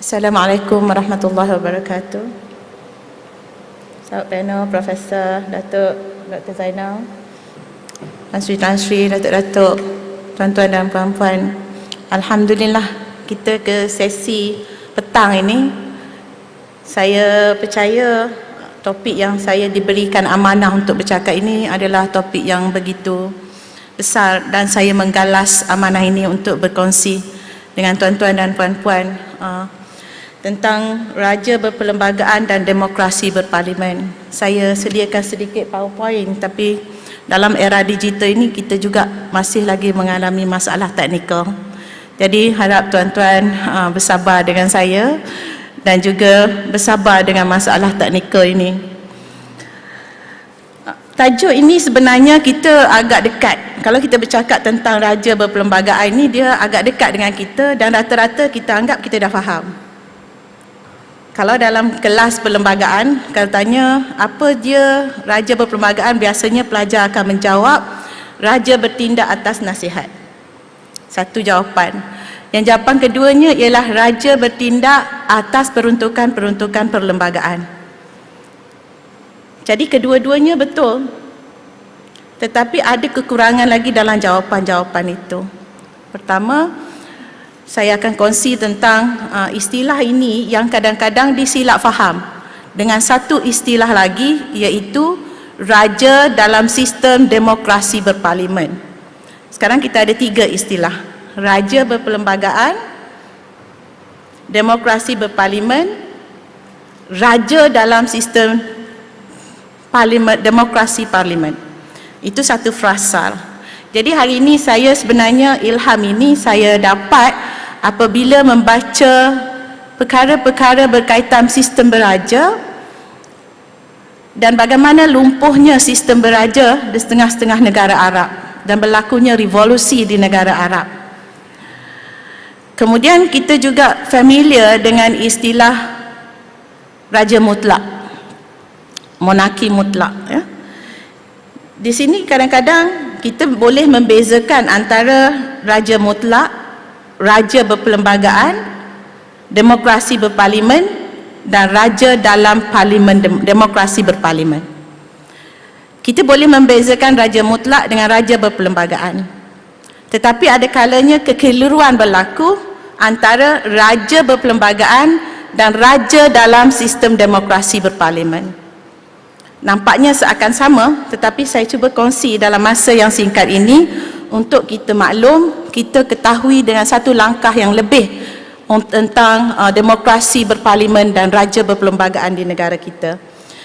Assalamualaikum warahmatullahi wabarakatuh. Sahabat panel, Profesor, Dr. Zainal, Tan Sri, Datuk, tuan-tuan dan puan-puan. Alhamdulillah, kita ke sesi petang ini. Saya percaya topik yang saya diberikan amanah untuk bercakap ini adalah topik yang begitu besar, dan saya menggalas amanah ini untuk berkongsi dengan tuan-tuan dan puan-puan tentang raja berperlembagaan dan demokrasi berparlimen. Saya sediakan sedikit PowerPoint, tapi dalam era digital ini kita juga masih lagi mengalami masalah teknikal. Jadi harap tuan-tuan bersabar dengan saya dan juga bersabar dengan masalah teknikal ini. Tajuk ini sebenarnya kita agak dekat. Kalau kita bercakap tentang raja berperlembagaan ini, dia agak dekat dengan kita dan rata-rata kita anggap kita dah faham. Kalau dalam kelas perlembagaan, kalau tanya apa dia raja berperlembagaan, biasanya pelajar akan menjawab raja bertindak atas nasihat. Satu jawapan. Yang jawapan keduanya ialah raja bertindak atas peruntukan-peruntukan perlembagaan. Jadi kedua-duanya betul, tetapi ada kekurangan lagi dalam jawapan-jawapan itu. Pertama, saya akan kongsi tentang istilah ini yang kadang-kadang disilap faham dengan satu istilah lagi, iaitu raja dalam sistem demokrasi berparlimen. Sekarang kita ada tiga istilah: raja berperlembagaan, demokrasi berparlimen, raja dalam sistem parlimen, demokrasi parlimen. Itu satu frasa. Jadi hari ini saya sebenarnya ilham ini saya dapat apabila membaca perkara-perkara berkaitan sistem beraja dan bagaimana lumpuhnya sistem beraja di setengah-setengah negara Arab dan berlakunya revolusi di negara Arab. Kemudian kita juga familiar dengan istilah raja mutlak, monarki mutlak, ya. Di sini kadang-kadang kita boleh membezakan antara raja mutlak, raja berperlembagaan, demokrasi berparlimen, dan raja dalam parlimen, demokrasi berparlimen. Kita boleh membezakan raja mutlak dengan raja berperlembagaan. Tetapi ada kalanya kekeliruan berlaku antara raja berperlembagaan dan raja dalam sistem demokrasi berparlimen. Nampaknya seakan sama, tetapi saya cuba kongsi dalam masa yang singkat ini untuk kita maklum, kita ketahui dengan satu langkah yang lebih tentang demokrasi berparlimen dan raja berperlembagaan di negara kita.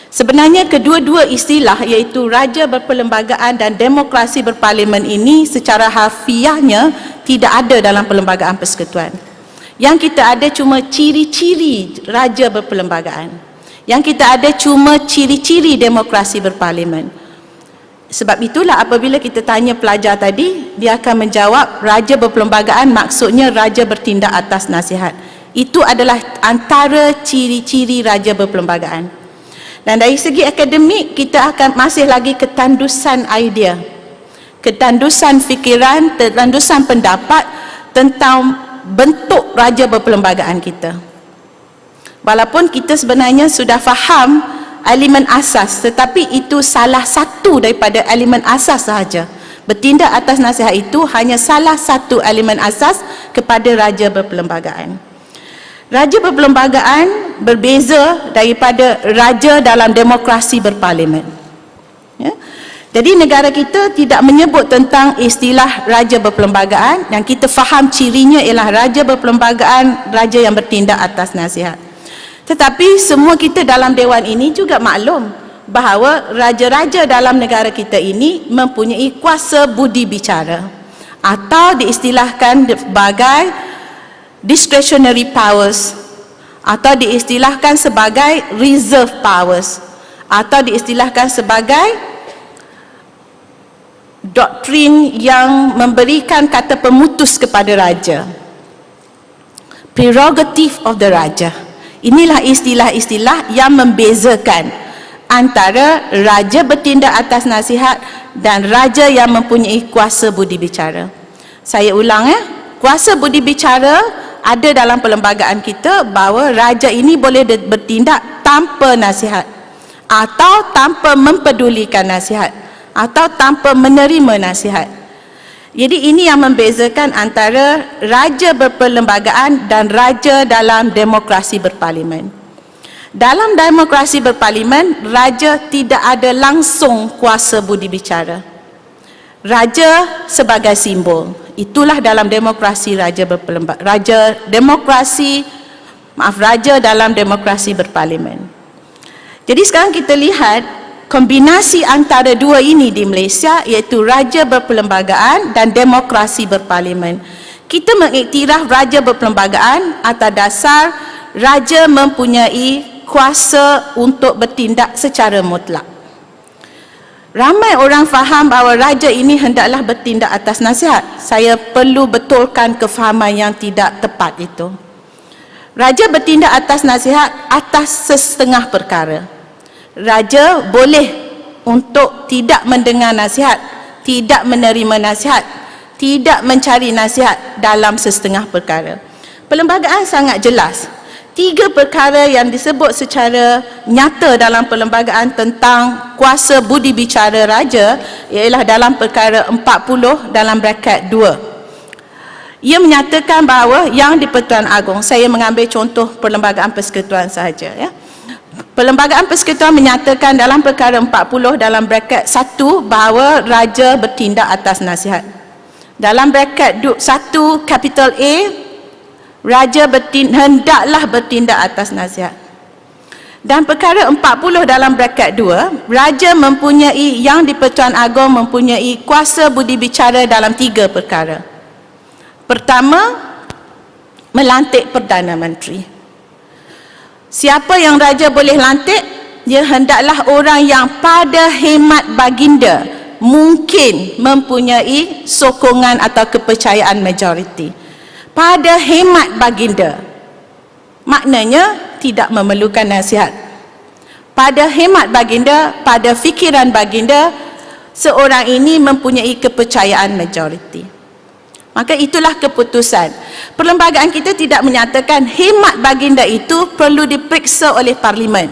Sebenarnya kedua-dua istilah, iaitu raja berperlembagaan dan demokrasi berparlimen ini secara harfiahnya tidak ada dalam Perlembagaan Persekutuan. Yang kita ada cuma ciri-ciri raja berperlembagaan. Yang kita ada cuma ciri-ciri demokrasi berparlimen. Sebab itulah apabila kita tanya pelajar tadi, dia akan menjawab raja berperlembagaan maksudnya raja bertindak atas nasihat. Itu adalah antara ciri-ciri raja berperlembagaan. Dan dari segi akademik, kita akan masih lagi ketandusan idea, ketandusan fikiran, ketandusan pendapat tentang bentuk raja berperlembagaan kita. Walaupun kita sebenarnya sudah faham elemen asas, tetapi itu salah satu daripada elemen asas sahaja. Bertindak atas nasihat itu hanya salah satu elemen asas kepada raja berperlembagaan. Raja berperlembagaan berbeza daripada raja dalam demokrasi berparlimen. Ya? Jadi negara kita tidak menyebut tentang istilah raja berperlembagaan, yang kita faham cirinya ialah raja berperlembagaan, raja yang bertindak atas nasihat. Tetapi semua kita dalam dewan ini juga maklum bahawa raja-raja dalam negara kita ini mempunyai kuasa budi bicara, atau diistilahkan sebagai discretionary powers, atau diistilahkan sebagai reserve powers, atau diistilahkan sebagai doktrin yang memberikan kata pemutus kepada raja, prerogative of the raja. Inilah istilah-istilah yang membezakan antara raja bertindak atas nasihat dan raja yang mempunyai kuasa budi bicara. Saya ulang, kuasa budi bicara ada dalam perlembagaan kita bahawa raja ini boleh bertindak tanpa nasihat atau tanpa mempedulikan nasihat atau tanpa menerima nasihat. Jadi ini yang membezakan antara raja berperlembagaan dan raja dalam demokrasi berparlimen. Dalam demokrasi berparlimen, raja tidak ada langsung kuasa budi bicara. Raja sebagai simbol. Itulah dalam demokrasi raja dalam demokrasi berparlimen. Jadi sekarang kita lihat kombinasi antara dua ini di Malaysia, iaitu raja berperlembagaan dan demokrasi berparlimen. Kita mengiktiraf raja berperlembagaan atas dasar raja mempunyai kuasa untuk bertindak secara mutlak. Ramai orang faham bahawa raja ini hendaklah bertindak atas nasihat. Saya perlu betulkan kefahaman yang tidak tepat itu. Raja bertindak atas nasihat atas sesetengah perkara. Raja boleh untuk tidak mendengar nasihat, tidak menerima nasihat, tidak mencari nasihat dalam sesetengah perkara. Perlembagaan sangat jelas. 3 perkara yang disebut secara nyata dalam perlembagaan tentang kuasa budi bicara raja ialah dalam perkara 40 dalam braket 2. Ia menyatakan bahawa yang di-Pertuan Agong, saya mengambil contoh Perlembagaan Persekutuan sahaja, ya. Perlembagaan Persekutuan menyatakan dalam perkara 40 dalam braket 1 bahawa raja bertindak atas nasihat. Dalam braket 1 capital A, raja hendaklah bertindak atas nasihat. Dan perkara 40 dalam braket 2, raja mempunyai, yang di-Pertuan Agong mempunyai kuasa budi bicara dalam 3 perkara. Pertama, melantik Perdana Menteri. Siapa yang raja boleh lantik? Dia hendaklah orang yang pada hemat baginda mungkin mempunyai sokongan atau kepercayaan majoriti. Pada hemat baginda, maknanya tidak memerlukan nasihat. Pada hemat baginda, pada fikiran baginda, seorang ini mempunyai kepercayaan majoriti. Maka itulah keputusan. Perlembagaan kita tidak menyatakan hemat baginda itu perlu diperiksa oleh parlimen.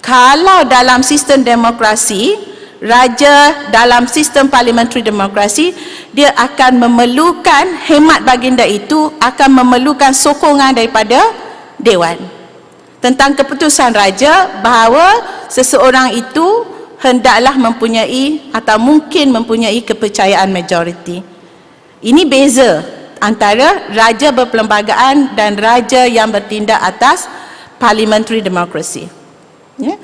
Kalau dalam sistem demokrasi, raja dalam sistem parliamentary demokrasi, dia akan memerlukan, hemat baginda itu akan memerlukan sokongan daripada Dewan tentang keputusan raja bahawa seseorang itu hendaklah mempunyai atau mungkin mempunyai kepercayaan majoriti. Ini beza antara raja berperlembagaan dan raja yang bertindak atas parliamentary democracy. Ya?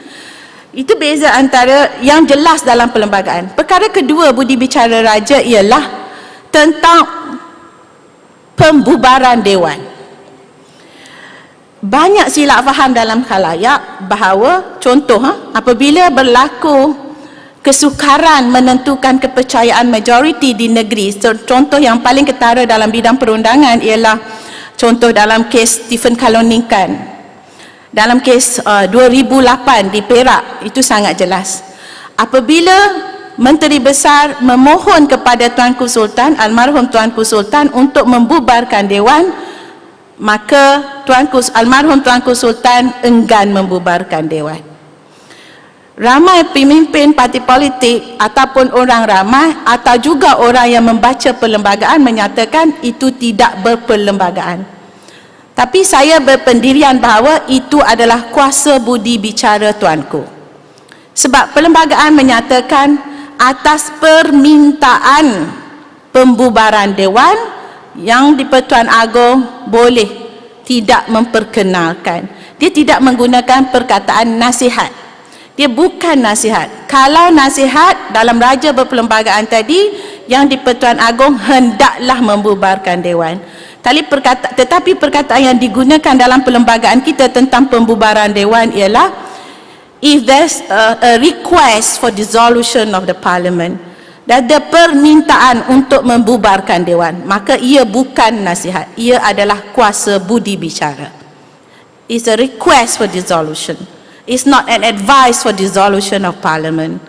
Itu beza antara yang jelas dalam perlembagaan. Perkara kedua budi bicara raja ialah tentang pembubaran Dewan. Banyak silap faham dalam khalayak bahawa contoh apabila berlaku kesukaran menentukan kepercayaan majoriti di negeri, contoh yang paling ketara dalam bidang perundangan ialah contoh dalam kes Stephen Kalonikan. Dalam kes 2008 di Perak, itu sangat jelas. Apabila Menteri Besar memohon kepada Tuanku Sultan, almarhum Tuanku Sultan untuk membubarkan Dewan, maka almarhum Tuanku Sultan enggan membubarkan Dewan. Ramai pemimpin parti politik ataupun orang ramai atau juga orang yang membaca perlembagaan menyatakan itu tidak berperlembagaan. Tapi saya berpendirian bahawa itu adalah kuasa budi bicara tuanku. Sebab perlembagaan menyatakan atas permintaan pembubaran Dewan, yang di-Pertuan Agong boleh tidak memperkenalkan. Dia tidak menggunakan perkataan nasihat. Dia bukan nasihat. Kalau nasihat dalam raja berperlembagaan tadi, yang di-Pertuan Agong hendaklah membubarkan Dewan. Tetapi perkataan yang digunakan dalam perlembagaan kita tentang pembubaran Dewan ialah if there's a request for dissolution of the parliament, ada permintaan untuk membubarkan Dewan, maka ia bukan nasihat, ia adalah kuasa budi bicara. It's a request for dissolution. It's not an advice for dissolution of parliament.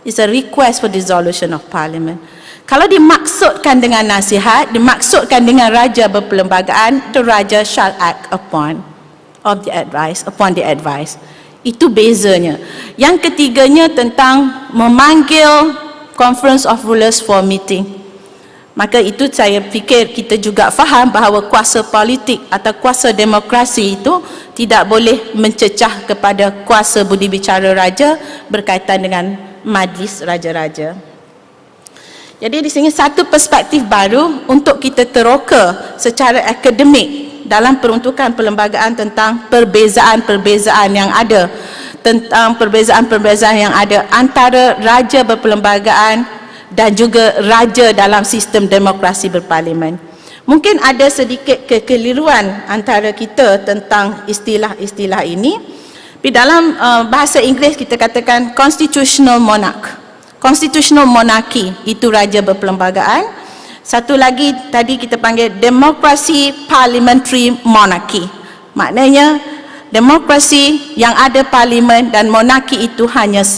It's a request for dissolution of parliament. Kalau dimaksudkan dengan nasihat, dimaksudkan dengan raja berperlembagaan, the raja shall act upon the advice. Itu bezanya. Yang ketiganya tentang memanggil Conference of Rulers for meeting. Maka itu saya fikir kita juga faham bahawa kuasa politik atau kuasa demokrasi itu tidak boleh mencecah kepada kuasa budi bicara raja berkaitan dengan majlis raja-raja. Jadi di sini satu perspektif baru untuk kita teroka secara akademik dalam peruntukan perlembagaan tentang perbezaan-perbezaan yang ada, tentang perbezaan-perbezaan yang ada antara raja berperlembagaan dan juga raja dalam sistem demokrasi berparlimen. Mungkin ada sedikit kekeliruan antara kita tentang istilah-istilah ini. Di dalam bahasa Inggeris kita katakan constitutional monarch. Constitutional monarchy itu raja berperlembagaan. Satu lagi tadi kita panggil demokrasi parliamentary monarchy. Maknanya demokrasi yang ada parlimen dan monarki itu hanya